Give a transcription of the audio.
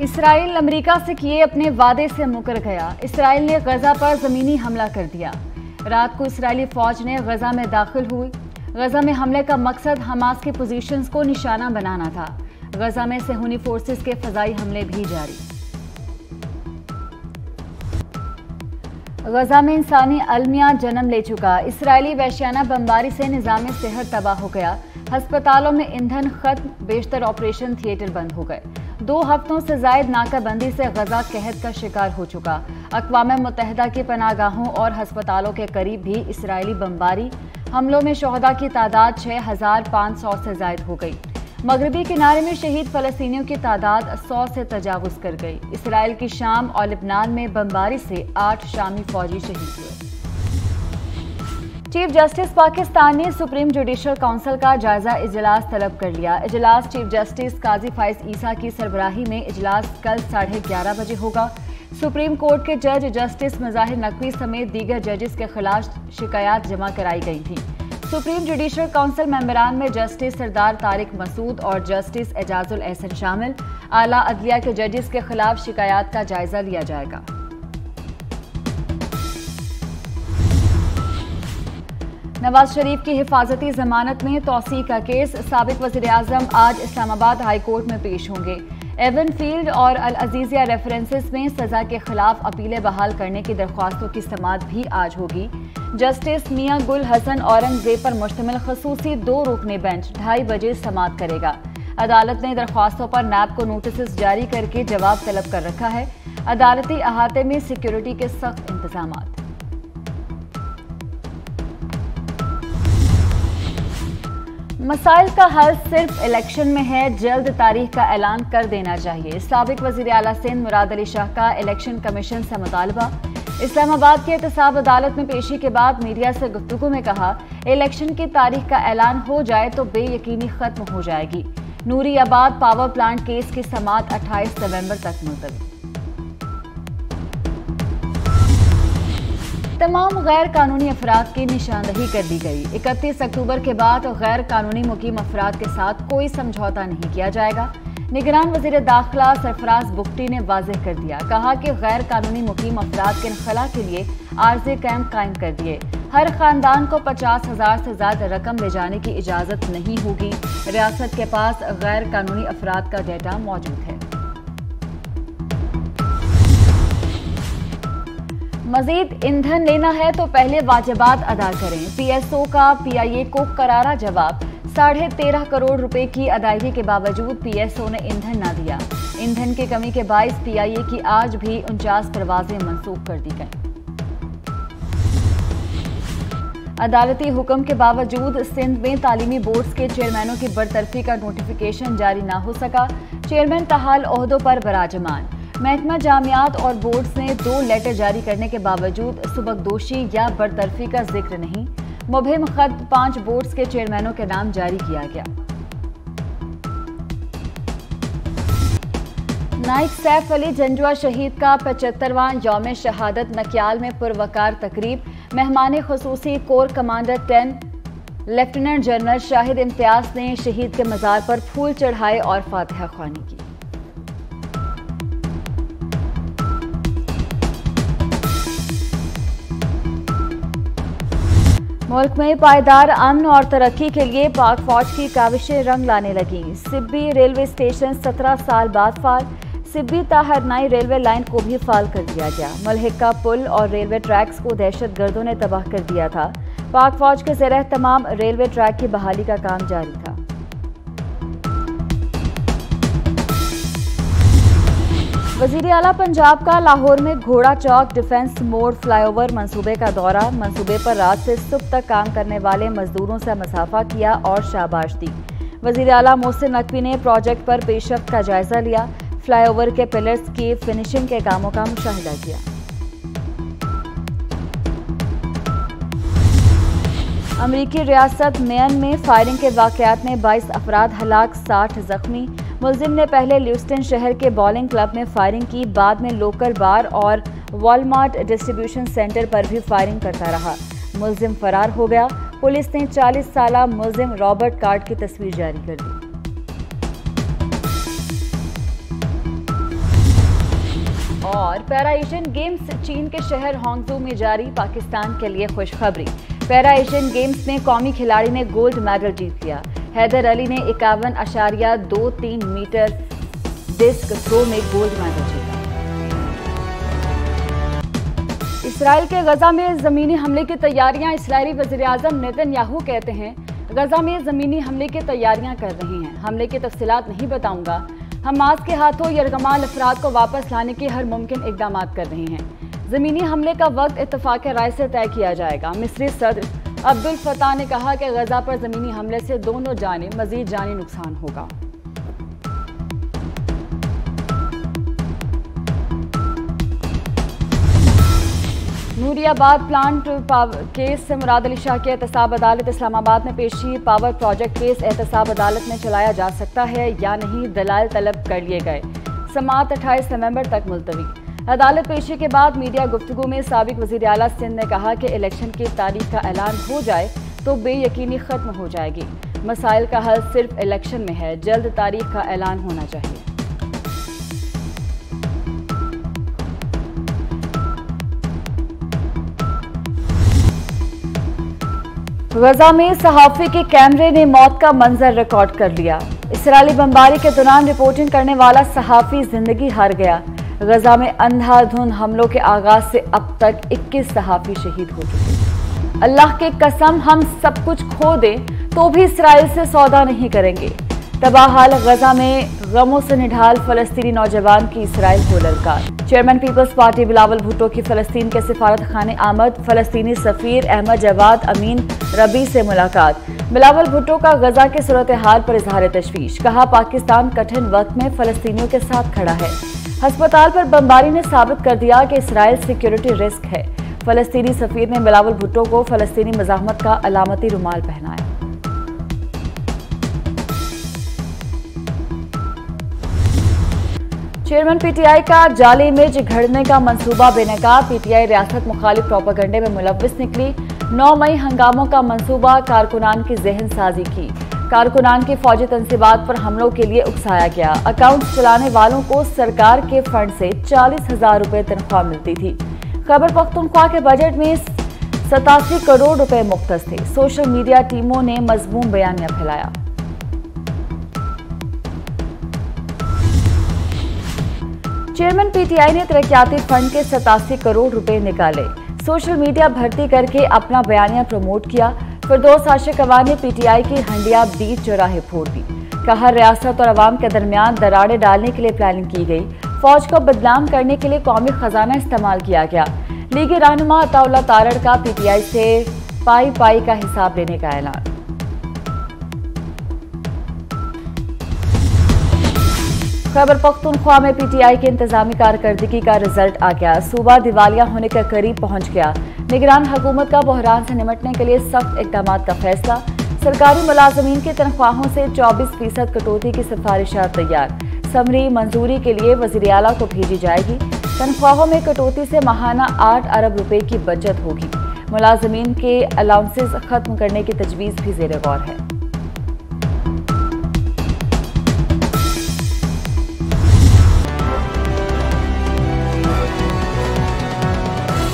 Israel America से किए अपने वादे से मुकर गया। इसराइल ने गजा पर जमीनी हमला कर दिया। रात को इसराइली फौज ने गजा में दाखिल हुई। गजा में हमले का मकसद हमास की पोजीशंस को निशाना बनाना था। गजा में सेहूनी फोर्सेस के फजाई हमले भी जारी। गजा में इंसानी अलमिया जन्म ले चुका। इसराइली वैश्याना बमबारी से निज़ाम सेहत तबाह हो गया। अस्पतालों में ईंधन खत्म, बेशतर ऑपरेशन थिएटर बंद हो गए। 2 हफ्तों से जायद नाकाबंदी से गजा कहत का शिकार हो चुका। अक़वाम मुत्तहिदा की पनाहगाहों और अस्पतालों के करीब भी इसराइली बमबारी हमलों में शोहदा की तादाद 6500 से जायद हो गई। मगरबी किनारे में शहीद फ़लस्तीनियों की तादाद 100 से तजावुज़ कर गई। इसराइल की शाम और लिबनान में बमबारी से 8 शामी फौजी शहीद हुए। चीफ जस्टिस पाकिस्तान ने सुप्रीम जुडिशल काउंसिल का जायजा इजलास तलब कर लिया। इजलास चीफ जस्टिस काजी फाइज ईसा की सरबराही में इजलास कल 11:30 बजे होगा। सुप्रीम कोर्ट के जज जस्टिस मज़ाहिर नकवी समेत दीगर जजेस के खिलाफ शिकायत जमा कराई गई थी। सुप्रीम जुडिशल काउंसिल मेंबरान में जस्टिस सरदार तारिक मसूद और जस्टिस एजाजुल एहसन शामिल। आला अदलिया के जजेस के खिलाफ शिकायत का जायजा लिया जाएगा। नवाज शरीफ की हिफाजती जमानत में तौसीक का केस। साबिक वज़ीर-ए-आज़म आज इस्लामाबाद हाई कोर्ट में पेश होंगे। एवन फील्ड और अल अजीजिया रेफरेंसेस में सजा के खिलाफ अपीलें बहाल करने की दरख्वास्तों की समाअत भी आज होगी। जस्टिस मियां गुल हसन औरंगजेब पर मुश्तमिल खसूसी 2 रुकनी बेंच 2:30 बजे समाअत करेगा। अदालत ने दरख्वास्तों पर नैब को नोटिस जारी करके जवाब तलब कर रखा है। अदालती अहाते में सिक्योरिटी के सख्त इंतजाम। मसाइल का हल सिर्फ इलेक्शन में है, जल्द तारीख का ऐलान कर देना चाहिए। साबिक वज़ीर आला सिंध मुराद अली शाह का इलेक्शन कमीशन से मुतालबा। इस्लामाबाद की एहतसाब अदालत में पेशी के बाद मीडिया से गुफ्तगू में कहा, इलेक्शन की तारीख का ऐलान हो जाए तो बेयकीनी खत्म हो जाएगी। नूरी आबाद पावर प्लांट केस की समाअत 28 नवंबर तक मुलतवी। तमाम गैर कानूनी अफराद की निशानदही कर दी गई। 31 अक्टूबर के बाद गैर कानूनी मुकीम अफराद के साथ कोई समझौता नहीं किया जाएगा। निगरान वज़ीर दाखिला सरफराज बुख्ती ने वाज़ेह कर दिया। कहा कि गैर कानूनी मुकीम अफराद के इनखला के लिए आर्ज़ी कैंप कायम कर दिए। हर खानदान को 50,000 से ज़्यादा रकम ले जाने की इजाज़त नहीं होगी। रियासत के पास गैर कानूनी अफराद का डेटा मौजूद है। मजीद ईंधन लेना है तो पहले वाजिबात अदा करें। पीएसओ का पीआईए को करारा जवाब। 13.5 करोड़ रुपए की अदायगी के बावजूद पीएसओ ने ईंधन न दिया। ईंधन की कमी के बायस पीआईए की आज भी 49 परवाजें मंसूख कर दी गईं। अदालती हुक्म के बावजूद सिंध में तालीमी बोर्ड्स के चेयरमैनों की बरतरफी का नोटिफिकेशन जारी न हो सका। चेयरमैन ताहाल ओहदों पर बराजमान। महकमा जामियात और बोर्ड्स ने 2 लेटर जारी करने के बावजूद सुबकदोशी या बरतरफी का जिक्र नहीं। मुबहिम खत 5 बोर्ड्स के चेयरमैनों के नाम जारी किया गया। नाइक सैफ अली जंजुआ शहीद का 75वां यौम शहादत नकियाल में पुरवकार तकरीब। मेहमान खुसूसी core commander 10 lieutenant general Shahid Imtiaz ने शहीद के मज़ार पर फूल चढ़ाए और फातिहा ख्वानी की। मुल्क में पायदार अमन और तरक्की के लिए पाक फौज की काविशें रंग लाने लगी। सिब्बी रेलवे स्टेशन 17 साल बाद फाल। सिब्बी ताहरनाई रेलवे लाइन को भी फाल कर दिया गया। मलहिका पुल और रेलवे ट्रैक्स को दहशतगर्दों ने तबाह कर दिया था। पाक फौज के ज़ेर तमाम रेलवे ट्रैक की बहाली का काम जारी था। वज़ीर आला पंजाब का लाहौर में घोड़ा चौक डिफेंस मोड़ फ्लाईओवर मंसूबे का दौरा। मंसूबे पर रात से सुबह तक काम करने वाले मजदूरों से मुसाफा किया और शाबाश दी। वज़ीर आला मोहसिन नकवी ने प्रोजेक्ट पर पेशरफ्त का जायजा लिया। फ्लाईओवर के पिलर्स की फिनिशिंग के कामों का मुशाहिदा किया। अमरीकी रियासत मेन में फायरिंग के वाकयात में 22 अफराद हलाक, 60 जख्मी। मुलजिम ने पहले ल्यूस्टन शहर के बॉलिंग क्लब में फायरिंग की, बाद में लोकल बार और वॉलमार्ट डिस्ट्रीब्यूशन सेंटर पर भी फायरिंग करता रहा। मुलजिम फरार हो गया। पुलिस ने 40 साला मुलजिम रॉबर्ट कार्ड की तस्वीर जारी कर दी। और पैरा एशियन गेम्स चीन के शहर हांगझू में जारी, पाकिस्तान के लिए खुशखबरी। पैरा एशियन गेम्स में कौमी खिलाड़ी ने गोल्ड मेडल जीत लिया। हैदर अली ने 51.23 मीटर डिस्क थ्रो में गोल्ड मेडल जीता। इसराइल के गजा में जमीनी हमले की तैयारियां। इस्राईली वज़ीर-ए-आज़म नेतन्याहू कहते हैं गजा में जमीनी हमले की तैयारियां कर रहे हैं। हमले की तफसीलात नहीं बताऊंगा। हमास के हाथों यरगमाल अफराद को वापस लाने के हर मुमकिन इकदाम कर रहे हैं। जमीनी हमले का वक्त इत्तफाक राय से तय किया जाएगा। मिस्री सदर अब्दुल फताह ने कहा कि गजा पर जमीनी हमले से दोनों जाने मजीद जानी नुकसान होगा। नूरियाबाद प्लांट केस से मुराद अली शाह की एहतसाब अदालत इस्लामाबाद में पेशी। पावर प्रोजेक्ट केस एहतसाब अदालत में चलाया जा सकता है या नहीं, दलाल तलब कर लिए गए। समाअत 28 नवंबर तक मुलतवी। अदालत पेशी के बाद मीडिया गुफ्तगू में साबिक वज़ीर आला सिंध ने कहा कि इलेक्शन की तारीख का ऐलान हो जाए तो बेयकीनी खत्म हो जाएगी। मसाइल का हल सिर्फ इलेक्शन में है, जल्द तारीख का ऐलान होना चाहिए। गजा में सहाफ़ी के कैमरे ने मौत का मंजर रिकॉर्ड कर लिया। इसराइली बमबारी के दौरान रिपोर्टिंग करने वाला सहाफ़ी जिंदगी हार गया। गजा में अंधाधुंध हमलों के आगाज से अब तक 21 सहाफ़ी शहीद हो चुके। अल्लाह की कसम, हम सब कुछ खो दें तो भी इसराइल से सौदा नहीं करेंगे। तबाहाल गजा में गमों से निढाल फलस्तीनी नौजवान की इसराइल को ललकार। Chairman Peoples Party Bilawal Bhutto की फलस्तीन के सिफारत खाने आमद। फलस्तीनी सफीर अहमद जवाद अमीन रबी से मुलाकात। बिलावल भुट्टो का गजा की सूरत हाल पर इजहार तशवीश। कहा पाकिस्तान कठिन वक्त में फलस्तीनियों के साथ खड़ा है। अस्पताल पर बमबारी ने साबित कर दिया कि इसराइल सिक्योरिटी रिस्क है। फलस्तीनी सफीर ने बिलावल भुट्टो को फलस्तीनी मज़ाहमत का अलामती रुमाल पहनाया। चेयरमैन पीटीआई का जाली इमेज घड़ने का मंसूबा बेनकाब। पीटीआई रियासत मुखालिफ प्रोपेगेंडे में मुलव्विस निकली। 9 मई हंगामों का मंसूबा, कारकुनान की जहन साजी की। कारकुनान की फौजी तनसीबात पर हमलों के लिए उकसाया गया। अकाउंट चलाने वालों को सरकार के फंड से 40,000 रुपए तनख्वाह मिलती थी। खैबर पख्तूनख्वा के बजट में 87 करोड़ रुपए मुख्तस थे। सोशल मीडिया टीमों ने मजमूम बयानिया फैलाया। चेयरमैन पीटीआई ने तरक्याती फंड के 87 करोड़ रुपए निकाले। सोशल मीडिया भर्ती करके अपना बयानिया प्रमोट किया। फिरदौस आशिक अवान ने पीटीआई की हंडिया बीच चौराहे फोड़ दी। कहा रियासत और अवाम के दरमियान दरारें डालने के लिए प्लानिंग की गई। फौज को बदनाम करने के लिए कौमी खजाना इस्तेमाल किया गया। लीगी रहनुमा अताउल्लाह तारड़ का पीटीआई से पाई पाई का हिसाब लेने का ऐलान। खैबर पख्तूनख्वा में पीटीआई की इंतजामी कारकर्दगी का रिजल्ट आ गया। सूबा दिवालिया होने के करीब पहुंच गया। निगरान हुकूमत का बहरान से निपटने के लिए सख्त इकदाम का फैसला। सरकारी मुलाजमीन की तनख्वाहों से 24% कटौती की सिफारिशात तैयार। समरी मंजूरी के लिए वज़ीर आला को भेजी जाएगी। तनख्वाहों में कटौती से माहाना 8 अरब रुपए की बचत होगी। मुलाजमीन के अलाउंसेस खत्म करने की तजवीज़ भी ज़ेर गौर है।